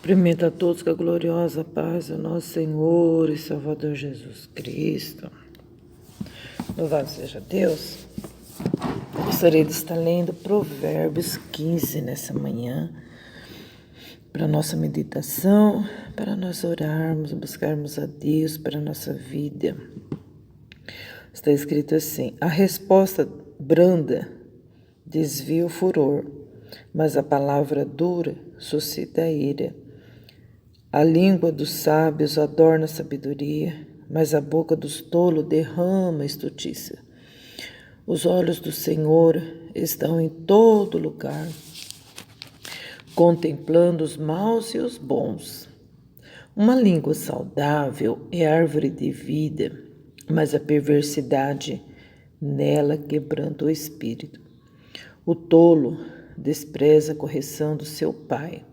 Cumprimento a todos com a gloriosa paz do nosso Senhor e Salvador Jesus Cristo. Louvado seja Deus. Gostaria de estar lendo Provérbios 15 nessa manhã, para a nossa meditação, para nós orarmos, buscarmos a Deus para a nossa vida. Está escrito assim: a resposta branda desvia o furor, mas a palavra dura suscita a ira. A língua dos sábios adorna a sabedoria, mas a boca dos tolos derrama a estultícia. Os olhos do Senhor estão em todo lugar, contemplando os maus e os bons. Uma língua saudável é árvore de vida, mas a perversidade nela quebranta o espírito. O tolo despreza a correção do seu pai,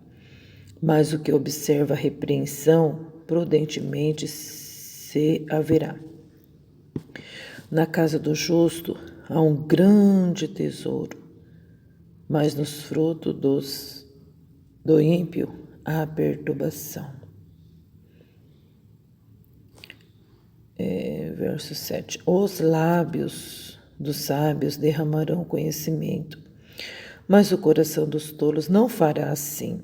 mas o que observa a repreensão prudentemente se haverá. Na casa do justo há um grande tesouro, mas nos frutos do ímpio há perturbação. Verso 7. Os lábios dos sábios derramarão conhecimento, mas o coração dos tolos não fará assim.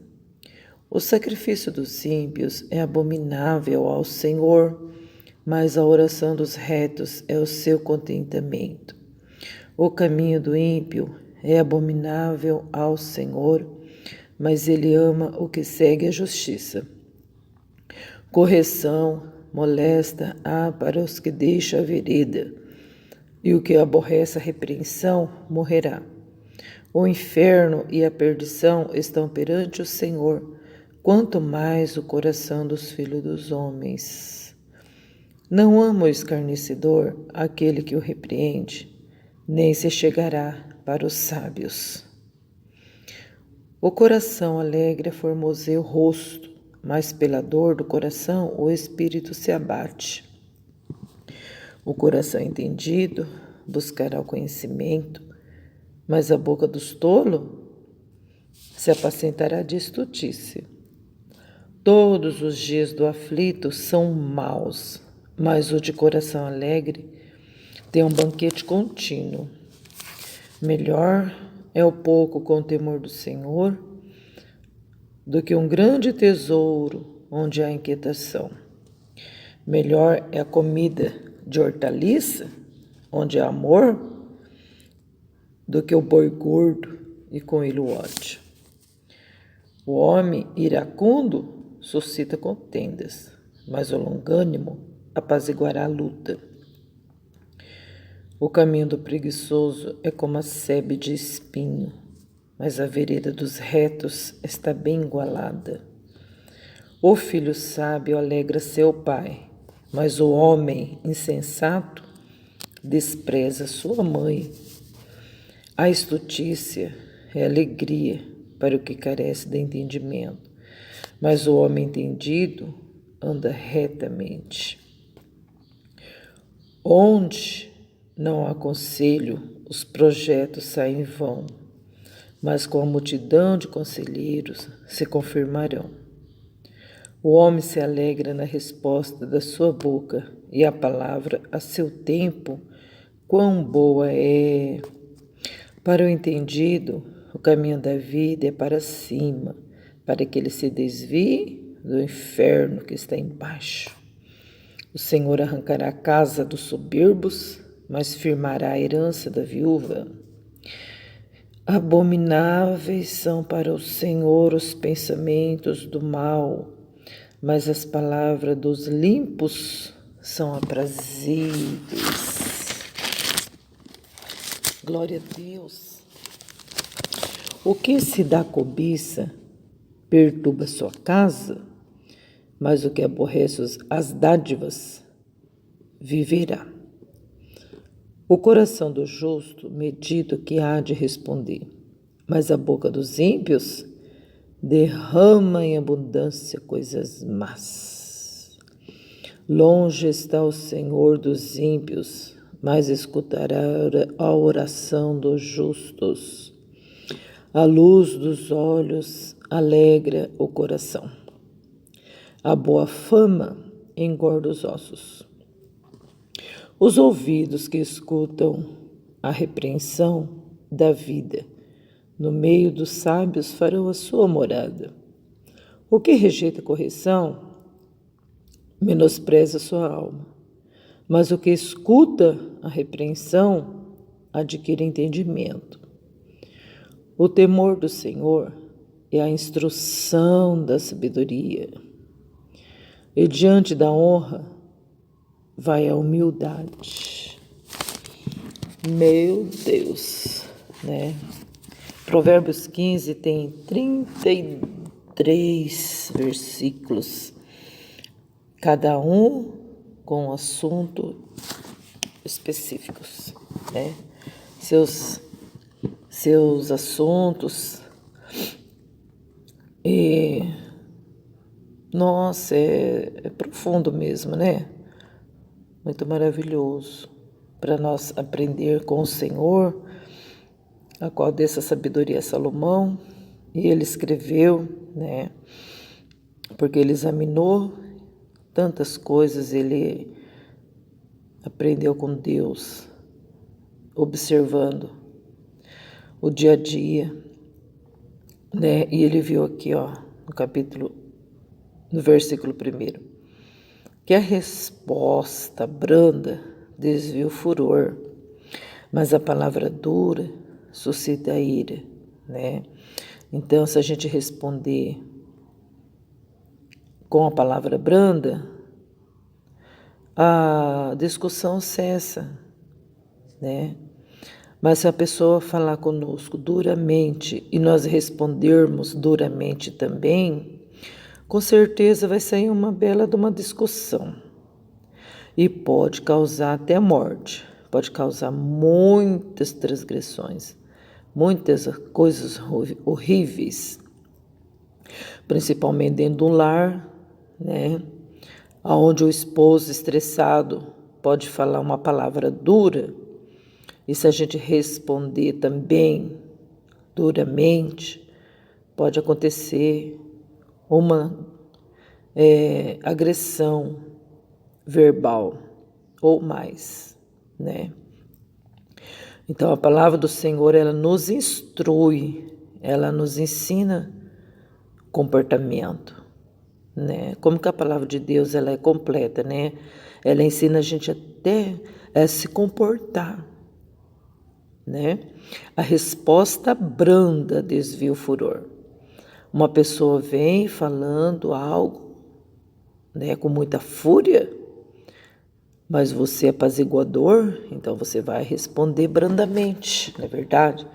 O sacrifício dos ímpios é abominável ao Senhor, mas a oração dos retos é o seu contentamento. O caminho do ímpio é abominável ao Senhor, mas ele ama o que segue a justiça. Correção molesta há para os que deixam a vereda, e o que aborrece a repreensão morrerá. O inferno e a perdição estão perante o Senhor, quanto mais o coração dos filhos dos homens. Não ama o escarnecedor aquele que o repreende, nem se chegará para os sábios. O coração alegre formoseia o rosto, mas pela dor do coração o espírito se abate. O coração entendido buscará o conhecimento, mas a boca dos tolos se apacentará de estultícia. Todos os dias do aflito são maus, mas o de coração alegre tem um banquete contínuo. Melhor é o pouco com o temor do Senhor do que um grande tesouro onde há inquietação. Melhor é a comida de hortaliça, onde há amor, do que o boi gordo e com ele o ódio. O homem iracundo suscita contendas, mas o longânimo apaziguará a luta. O caminho do preguiçoso é como a sebe de espinho, mas a vereda dos retos está bem igualada. O filho sábio alegra seu pai, mas o homem insensato despreza sua mãe. A estultícia é alegria para o que carece de entendimento, mas o homem entendido anda retamente. Onde não há conselho, os projetos saem em vão, mas com a multidão de conselheiros se confirmarão. O homem se alegra na resposta da sua boca, e a palavra a seu tempo, quão boa é! Para o entendido, o caminho da vida é para cima, para que ele se desvie do inferno que está embaixo. O Senhor arrancará a casa dos soberbos, mas firmará a herança da viúva. Abomináveis são para o Senhor os pensamentos do mal, mas as palavras dos limpos são aprazíveis. Glória a Deus. O que se dá cobiça perturba sua casa, mas o que aborrece as dádivas viverá. O coração do justo medita o que há de responder, mas a boca dos ímpios derrama em abundância coisas más. Longe está o Senhor dos ímpios, mas escutará a oração dos justos. A luz dos olhos alegra o coração, A boa fama engorda os ossos. Os ouvidos que escutam a repreensão da vida, no meio dos sábios farão a sua morada. O que rejeita a correção, menospreza sua alma, mas o que escuta a repreensão adquire entendimento. O temor do Senhor é a instrução da sabedoria, e diante da honra vai a humildade. Meu Deus, né? Provérbios 15 tem 33 versículos, cada um com assunto específicos, né? Seus assuntos. E, nossa, é profundo mesmo, né? Muito maravilhoso para nós aprender com o Senhor, a qual dessa sabedoria é Salomão, e ele escreveu, né? Porque ele examinou tantas coisas, ele aprendeu com Deus, observando o dia a dia, né? E ele viu aqui, no versículo 1, que a resposta branda desvia o furor, mas a palavra dura suscita a ira, né? Então, se a gente responder com a palavra branda, a discussão cessa, né? Mas se a pessoa falar conosco duramente e nós respondermos duramente também, com certeza vai sair uma bela de uma discussão. E pode causar até morte, pode causar muitas transgressões, muitas coisas horríveis, principalmente dentro do lar, né? Onde o esposo estressado pode falar uma palavra dura, e se a gente responder também duramente, pode acontecer uma agressão verbal ou mais, né? Então a palavra do Senhor, ela nos instrui, ela nos ensina comportamento, né? Como que a palavra de Deus, ela é completa, né? Ela ensina a gente até a se comportar, né? A resposta branda desvia o furor. Uma pessoa vem falando algo, né, com muita fúria, mas você é apaziguador, então você vai responder brandamente, não é verdade?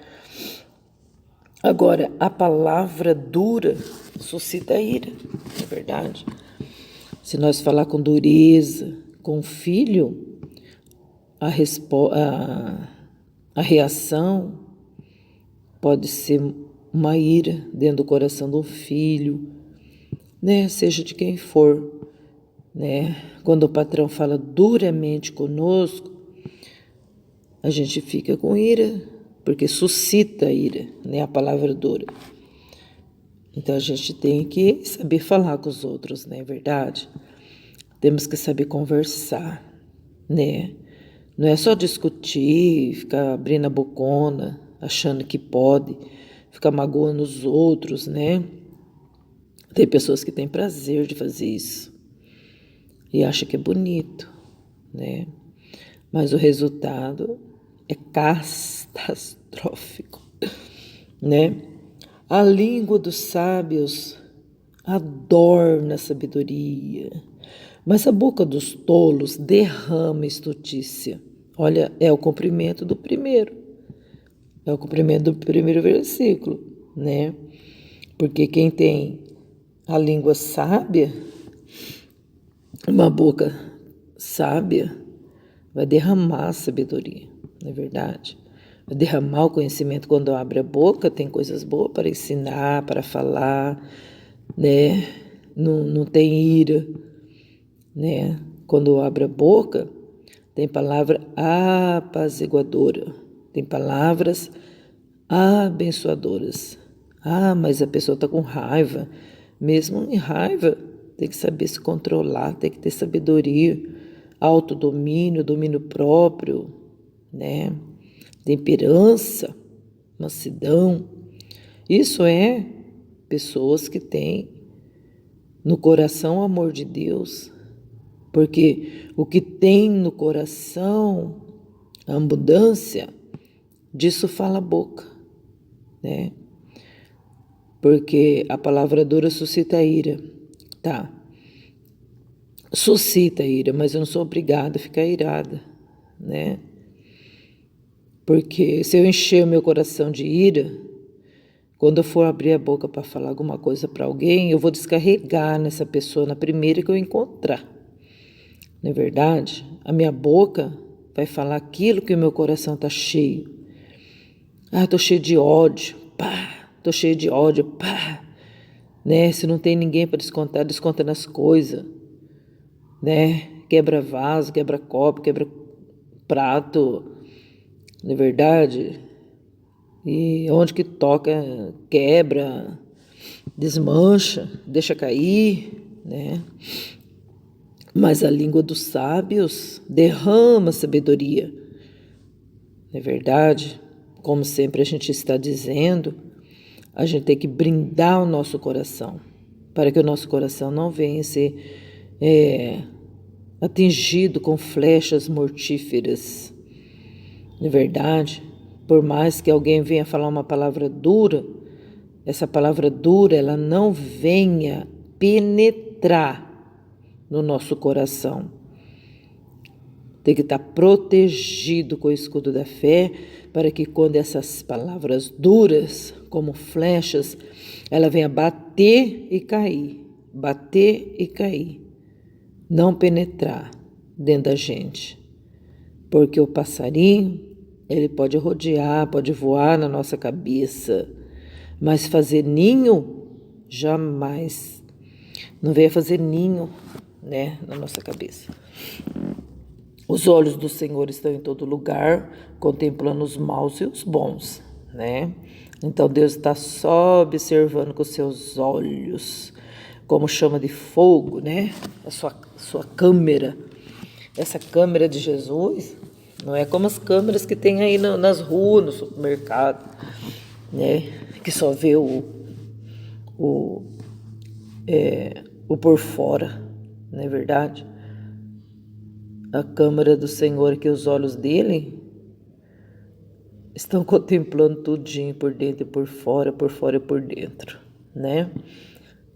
Agora, a palavra dura suscita ira, não é verdade? Se nós falar com dureza, com o filho, a reação pode ser uma ira dentro do coração do filho, né? Seja de quem for, né? Quando o patrão fala duramente conosco, a gente fica com ira, porque suscita ira, né? A palavra dura. Então a gente tem que saber falar com os outros, não é verdade? Temos que saber conversar, né? Não é só discutir, ficar abrindo a bocona, achando que pode, ficar magoando os outros, né? Tem pessoas que têm prazer de fazer isso e acham que é bonito, né? Mas o resultado é catastrófico, né? A língua dos sábios adorna a sabedoria, mas a boca dos tolos derrama estutícia. Olha, é o cumprimento do primeiro. É o cumprimento do primeiro versículo, né? Porque quem tem a língua sábia, uma boca sábia, vai derramar a sabedoria, não é verdade? Vai derramar o conhecimento. Quando abre a boca, tem coisas boas para ensinar, para falar, né? Não tem ira, né? Quando abre a boca, tem palavra apaziguadora, tem palavras abençoadoras. Ah, mas a pessoa está com raiva. Mesmo em raiva, tem que saber se controlar, tem que ter sabedoria, autodomínio, domínio próprio, né? Temperança, mansidão. Isso é pessoas que têm no coração o amor de Deus, porque o que tem no coração, a abundância, disso fala a boca, né? Porque a palavra dura suscita ira, tá? Suscita ira, mas eu não sou obrigada a ficar irada, né? Porque se eu encher o meu coração de ira, quando eu for abrir a boca para falar alguma coisa para alguém, eu vou descarregar nessa pessoa na primeira que eu encontrar. Não é verdade? A minha boca vai falar aquilo que o meu coração está cheio. Ah, estou cheio de ódio, pá, estou cheio de ódio, pá. Né? Se não tem ninguém para descontar, desconta nas coisas, né? Quebra vaso, quebra copo, quebra prato, não é verdade? E onde que toca, quebra, desmancha, deixa cair, né? Mas a língua dos sábios derrama sabedoria, não é verdade? Como sempre a gente está dizendo, a gente tem que brindar o nosso coração, para que o nosso coração não venha ser atingido com flechas mortíferas, não é verdade? Por mais que alguém venha falar uma palavra dura, essa palavra dura, ela não venha penetrar no nosso coração. Tem que estar protegido com o escudo da fé, para que quando essas palavras duras, como flechas, ela venha bater e cair, não penetrar dentro da gente. Porque o passarinho, ele pode rodear, pode voar na nossa cabeça, mas fazer ninho, jamais. Não venha fazer ninho, né, na nossa cabeça. Os olhos do Senhor estão em todo lugar, contemplando os maus e os bons, né? Então Deus está só observando com os seus olhos, como chama de fogo, né? A sua câmera. Essa câmera de Jesus não é como as câmeras que tem aí nas ruas, no supermercado, né? Que só vê o por fora, não é verdade? A câmera do Senhor, que os olhos dele estão contemplando tudinho por dentro e por fora e por dentro, né?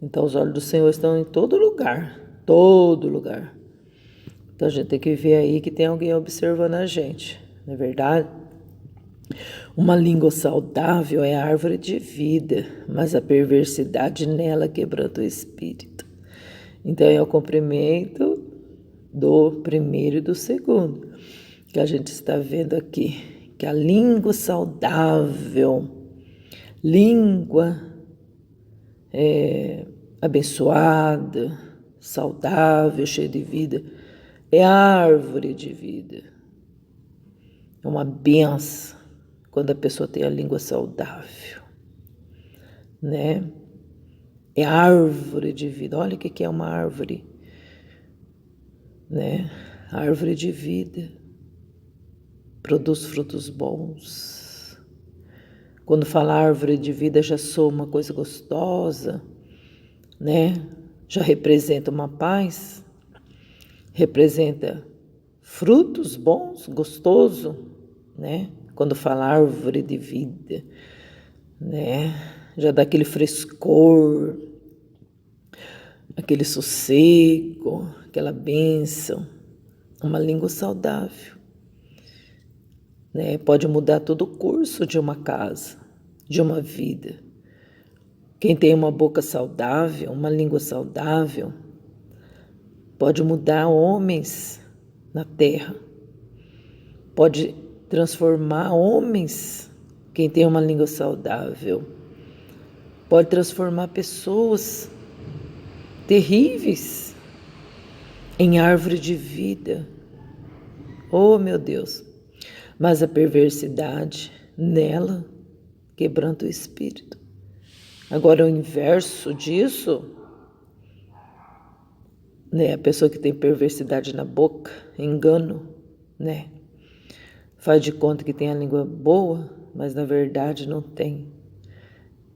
Então os olhos do Senhor estão em todo lugar, todo lugar. Então a gente tem que ver aí que tem alguém observando a gente, não é verdade? Uma língua saudável é a árvore de vida, mas a perversidade nela quebranta o espírito. Então é o cumprimento do primeiro e do segundo, que a gente está vendo aqui, que a língua saudável, língua abençoada, saudável, cheia de vida, é a árvore de vida. É uma benção quando a pessoa tem a língua saudável, né? É a árvore de vida. Olha o que é uma árvore, né? A árvore de vida produz frutos bons. Quando fala árvore de vida, já soa uma coisa gostosa, né? Já representa uma paz, representa frutos bons, gostoso, né? Quando fala árvore de vida, né? Já dá aquele frescor, aquele sossego, aquela bênção. Uma língua saudável, né? Pode mudar todo o curso de uma casa, de uma vida. Quem tem uma boca saudável, uma língua saudável, pode mudar homens na terra, pode transformar homens. Quem tem uma língua saudável pode transformar pessoas terríveis em árvore de vida. Oh, meu Deus! Mas a perversidade nela quebranta o espírito. Agora, o inverso disso né? A pessoa que tem perversidade na boca, engano, né? Faz de conta que tem a língua boa, mas na verdade não tem.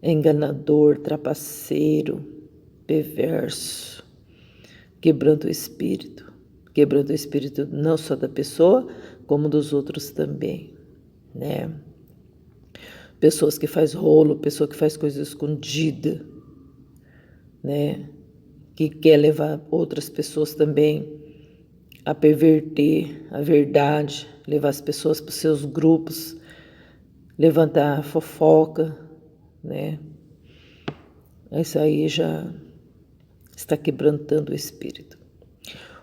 É enganador, trapaceiro, perverso, quebrando o espírito. Quebrando o espírito não só da pessoa, como dos outros também, né? Pessoas que faz rolo, pessoa que faz coisa escondida, né? Que quer levar outras pessoas também a perverter a verdade, levar as pessoas para os seus grupos, levantar fofoca, né? Isso aí já está quebrantando o espírito.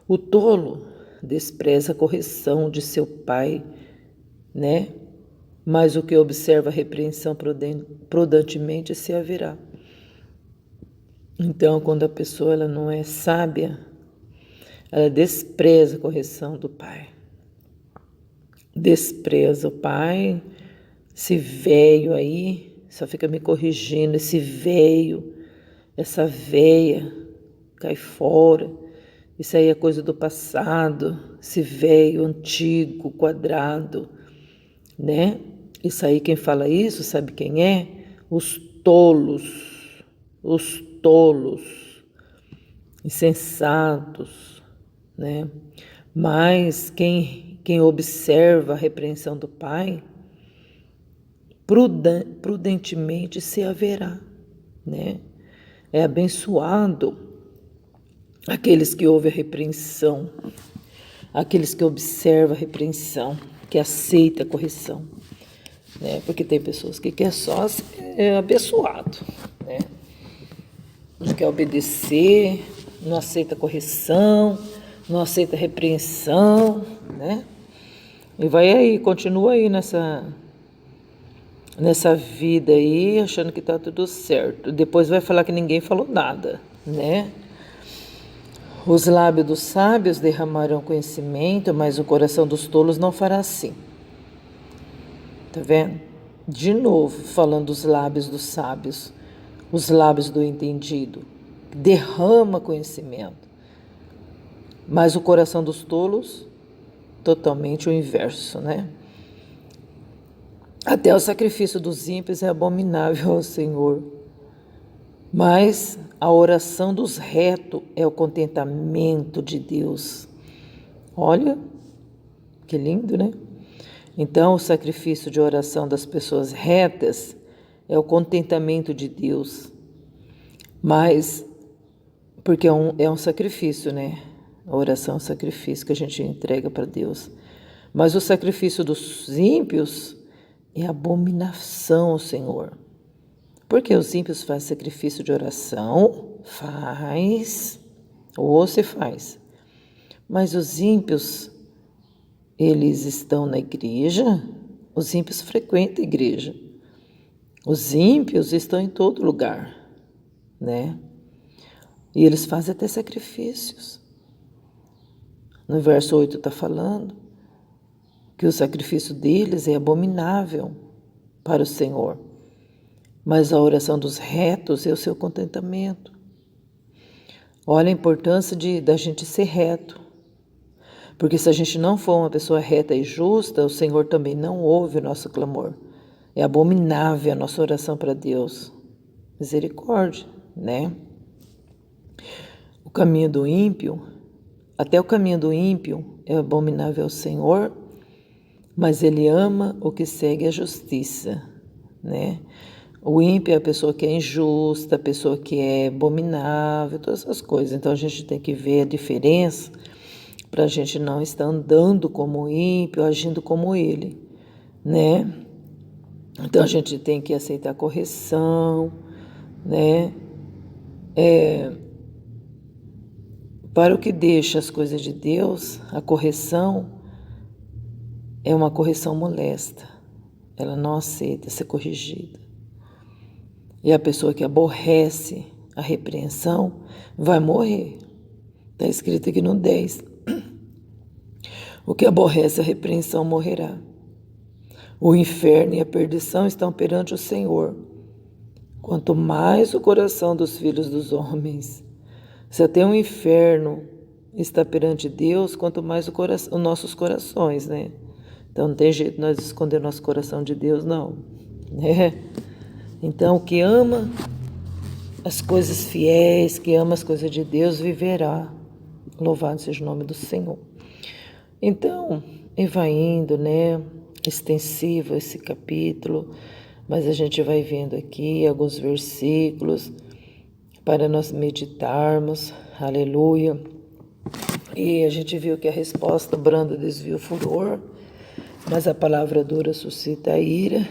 O tolo despreza a correção de seu pai, né? Mas o que observa a repreensão prudentemente se haverá. Então, quando a pessoa ela não é sábia, ela despreza a correção do pai. Despreza o pai, esse velho aí, só fica me corrigindo, esse velho, essa veia, cai fora. Isso aí é coisa do passado, esse velho antigo, quadrado, né? Isso aí, quem fala isso, sabe quem é? Os tolos, insensatos, né? Mas quem observa a repreensão do pai, prudentemente se haverá, né? É abençoado aqueles que ouvem a repreensão, aqueles que observam a repreensão, que aceita a correção, né? Porque tem pessoas que querem só ser abençoado, né? Não quer obedecer, não aceita correção, não aceita repreensão, né? E vai aí, continua aí nessa vida aí, achando que tá tudo certo. Depois vai falar que ninguém falou nada, né? Os lábios dos sábios derramarão conhecimento, mas o coração dos tolos não fará assim. Tá vendo? De novo, falando dos lábios dos sábios, os lábios do entendido. Derrama conhecimento. Mas o coração dos tolos, totalmente o inverso, né? Até o sacrifício dos ímpios é abominável ao Senhor. Mas a oração dos retos é o contentamento de Deus. Olha, que lindo, né? Então, o sacrifício de oração das pessoas retas é o contentamento de Deus. Mas, porque é um sacrifício, né? A oração é um sacrifício que a gente entrega para Deus. Mas o sacrifício dos ímpios é abominação ao Senhor. Porque os ímpios fazem sacrifício de oração? Faz, ou se faz. Mas os ímpios, eles estão na igreja? Os ímpios frequentam a igreja. Os ímpios estão em todo lugar, né? E eles fazem até sacrifícios. No verso 8 está falando que o sacrifício deles é abominável para o Senhor. Mas a oração dos retos é o seu contentamento. Olha a importância da gente ser reto. Porque se a gente não for uma pessoa reta e justa, o Senhor também não ouve o nosso clamor. É abominável a nossa oração para Deus. Misericórdia, né? O caminho do ímpio, até o caminho do ímpio é abominável ao Senhor, mas Ele ama o que segue a justiça, né? O ímpio é a pessoa que é injusta, a pessoa que é abominável, todas essas coisas. Então a gente tem que ver a diferença para a gente não estar andando como o ímpio, agindo como ele, né? Então a gente tem que aceitar a correção, né? Para o que deixa as coisas de Deus, a correção é uma correção molesta. Ela não aceita ser corrigida. E a pessoa que aborrece a repreensão vai morrer. Está escrito aqui no 10. O que aborrece a repreensão morrerá. O inferno e a perdição estão perante o Senhor. Quanto mais o coração dos filhos dos homens. Se até o inferno está perante Deus, quanto mais os nossos corações, né? Então não tem jeito de nós esconder nosso coração de Deus, não. Né? Então, o que ama as coisas fiéis, que ama as coisas de Deus, viverá. Louvado seja o nome do Senhor. Então, e vai indo, né? Extensivo esse capítulo, mas a gente vai vendo aqui alguns versículos para nós meditarmos. Aleluia. E a gente viu que a resposta branda desvia o furor, mas a palavra dura suscita a ira.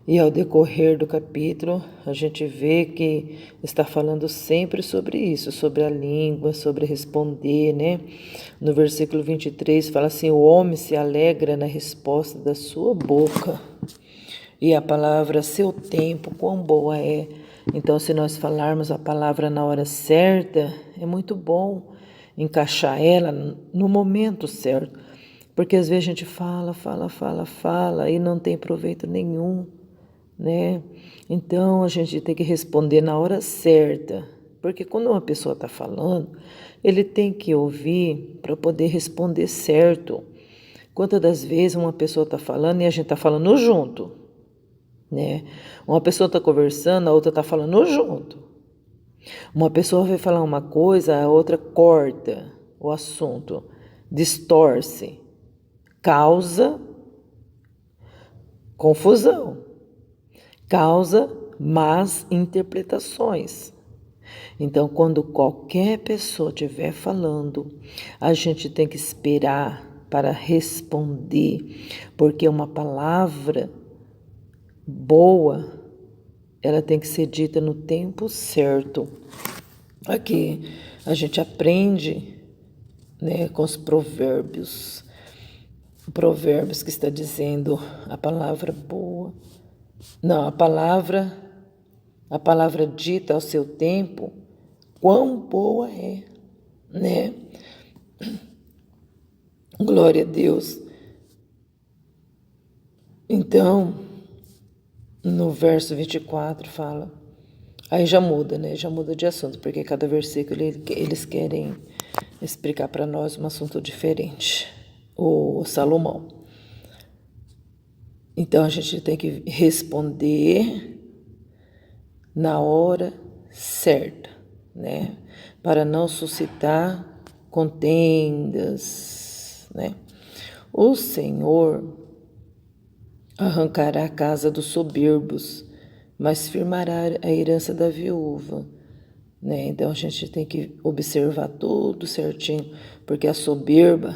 E ao decorrer do capítulo, a gente vê que está falando sempre sobre isso, sobre a língua, sobre responder, né? No versículo 23 fala assim: o homem se alegra na resposta da sua boca, e a palavra seu tempo, quão boa é. Então, se nós falarmos a palavra na hora certa, é muito bom encaixar ela no momento certo, porque às vezes a gente fala e não tem proveito nenhum, né? Então, a gente tem que responder na hora certa, porque quando uma pessoa está falando, ele tem que ouvir para poder responder certo. Quantas das vezes uma pessoa está falando e a gente está falando junto, né? Uma pessoa está conversando, a outra está falando junto. Uma pessoa vai falar uma coisa, a outra corta o assunto, distorce, causa confusão, causa más interpretações. Então, quando qualquer pessoa estiver falando, a gente tem que esperar para responder, porque uma palavra boa, ela tem que ser dita no tempo certo. Aqui a gente aprende, né, com os provérbios. Provérbios que está dizendo a palavra boa. Não, a palavra dita ao seu tempo, quão boa é, né? Glória a Deus. Então, no verso 24 fala, aí já muda, né? Já muda de assunto, porque cada versículo eles querem explicar para nós um assunto diferente. O Salomão. Então, a gente tem que responder na hora certa, né? Para não suscitar contendas, né? O Senhor arrancará a casa dos soberbos, mas firmará a herança da viúva, né? Então, a gente tem que observar tudo certinho, porque a soberba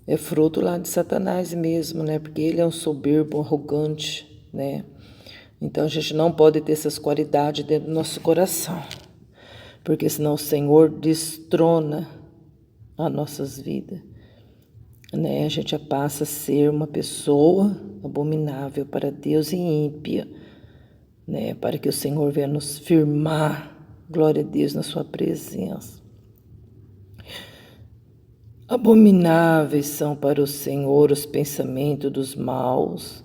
é fruto lá de Satanás mesmo, né? Porque ele é um soberbo, arrogante, né? Então a gente não pode ter essas qualidades dentro do nosso coração, porque senão o Senhor destrona as nossas vidas, né? A gente passa a ser uma pessoa abominável para Deus e ímpia, né? Para que o Senhor venha nos firmar, glória a Deus, na sua presença. Abomináveis são para o Senhor os pensamentos dos maus,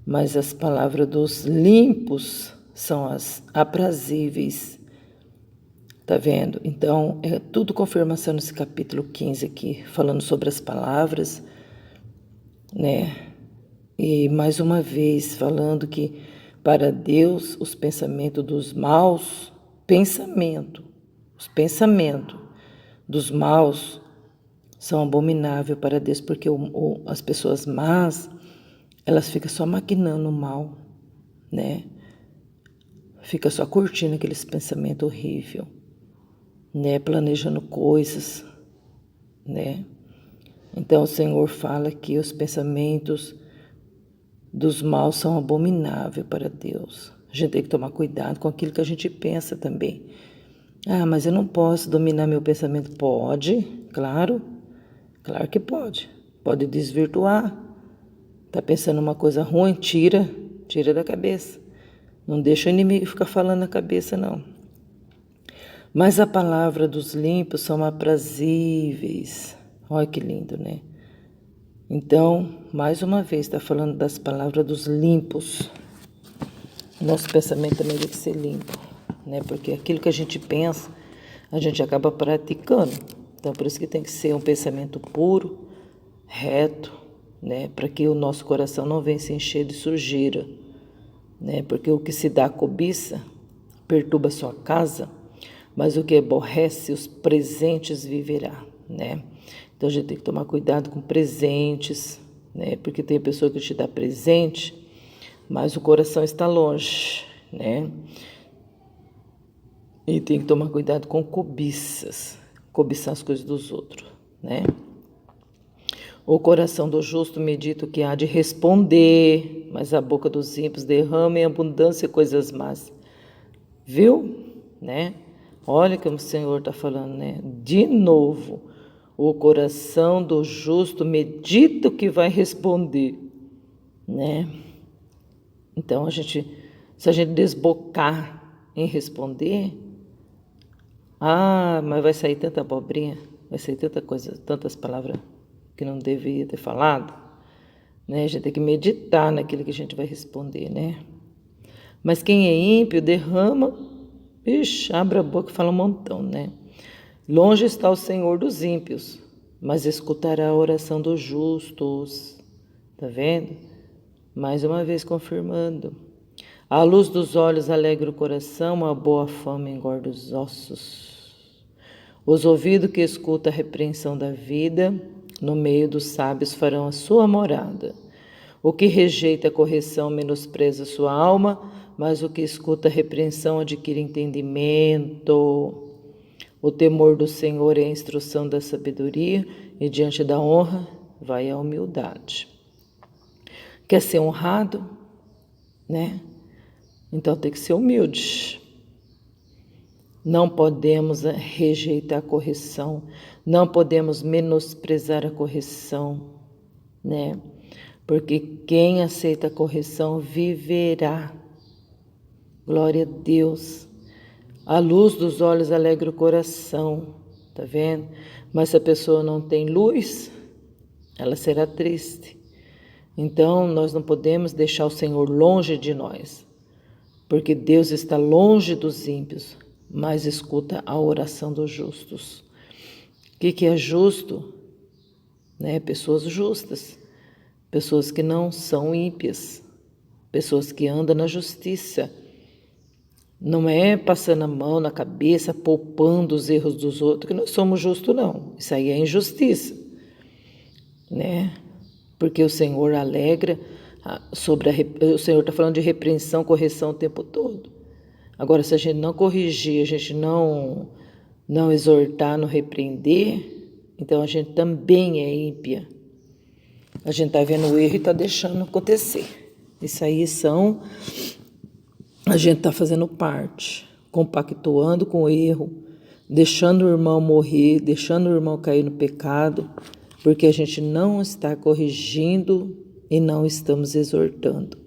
mas as palavras dos limpos são as aprazíveis. Tá vendo? Então, é tudo confirmação nesse capítulo 15 aqui, falando sobre as palavras, né? E mais uma vez falando que para Deus os pensamentos dos maus, os pensamentos dos maus são abomináveis para Deus, porque as pessoas más, elas ficam só maquinando o mal, né? Fica só curtindo aqueles pensamentos horríveis, né? Planejando coisas, né? Então o Senhor fala que os pensamentos dos maus são abomináveis para Deus. A gente tem que tomar cuidado com aquilo que a gente pensa também. Ah, mas eu não posso dominar meu pensamento. Pode, claro que pode. Pode desvirtuar. Tá pensando uma coisa ruim, tira da cabeça. Não deixa o inimigo ficar falando na cabeça, não. Mas a palavra dos limpos são aprazíveis. Olha que lindo, né? Então, mais uma vez, está falando das palavras dos limpos. Nosso pensamento também tem que ser limpo. né? Porque aquilo que a gente pensa, a gente acaba praticando. Então, por isso que tem que ser um pensamento puro, reto, né? Para que o nosso coração não venha se encher de sujeira, né? Porque o que se dá cobiça perturba a sua casa, mas o que aborrece os presentes viverá, né? Então, a gente tem que tomar cuidado com presentes, né? Porque tem pessoa que te dá presente, mas o coração está longe, né? E tem que tomar cuidado com cobiçar as coisas dos outros, né? O coração do justo medita o que há de responder, mas a boca dos ímpios derrama em abundância coisas más. Viu? Né? Olha como o Senhor está falando, né? De novo, o coração do justo medita o que vai responder, né? Então, se a gente desbocar em responder, mas vai sair tanta abobrinha, vai sair tanta coisa, tantas palavras que não deveria ter falado, né? A gente tem que meditar naquilo que a gente vai responder, né? Mas quem é ímpio derrama, abre a boca e fala um montão, né? Longe está o Senhor dos ímpios, mas escutará a oração dos justos. Tá vendo? Mais uma vez confirmando. A luz dos olhos alegra o coração, a boa fama engorda os ossos. Os ouvidos que escutam a repreensão da vida, no meio dos sábios farão a sua morada. O que rejeita a correção menospreza sua alma, mas o que escuta a repreensão adquire entendimento. O temor do Senhor é a instrução da sabedoria, e diante da honra vai a humildade. Quer ser honrado, né? Então tem que ser humilde. Não podemos rejeitar a correção, não podemos menosprezar a correção, né? Porque quem aceita a correção viverá. Glória a Deus. A luz dos olhos alegra o coração, tá vendo? Mas se a pessoa não tem luz, ela será triste. Então, nós não podemos deixar o Senhor longe de nós, porque Deus está longe dos ímpios, mas escuta a oração dos justos. O que é justo? Né? Pessoas justas, pessoas que não são ímpias, pessoas que andam na justiça. Não é passando a mão na cabeça, poupando os erros dos outros, que nós somos justos, não. Isso aí é injustiça, né? Porque o Senhor alegra o Senhor está falando de repreensão, correção o tempo todo. Agora, se a gente não corrigir, a gente não exortar, não repreender, então a gente também é ímpia. A gente está vendo o erro e está deixando acontecer. Isso aí a gente está fazendo parte, compactuando com o erro, deixando o irmão morrer, deixando o irmão cair no pecado, porque a gente não está corrigindo e não estamos exortando.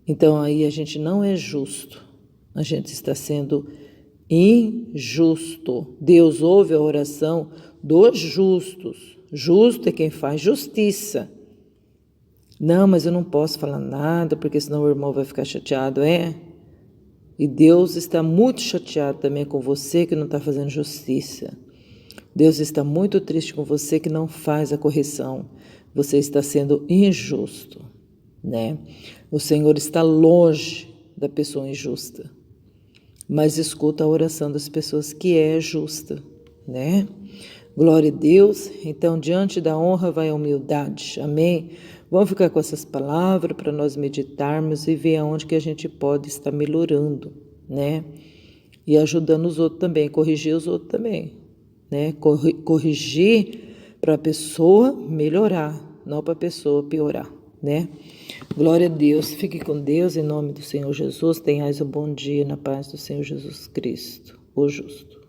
Então aí a gente não é justo, a gente está sendo injusto. Deus ouve a oração dos justos. Justo é quem faz justiça. Não, mas eu não posso falar nada, porque senão o irmão vai ficar chateado. E Deus está muito chateado também com você que não está fazendo justiça. Deus está muito triste com você que não faz a correção. Você está sendo injusto, né? O Senhor está longe da pessoa injusta, mas escuta a oração das pessoas que é justa, né? Glória a Deus. Então, diante da honra vai a humildade. Amém? Vamos ficar com essas palavras para nós meditarmos e ver aonde que a gente pode estar melhorando, né? E ajudando os outros também, corrigir os outros também, né? Corrigir para a pessoa melhorar, não para a pessoa piorar, né? Glória a Deus. Fique com Deus, em nome do Senhor Jesus. Tenhais um bom dia na paz do Senhor Jesus Cristo, o justo.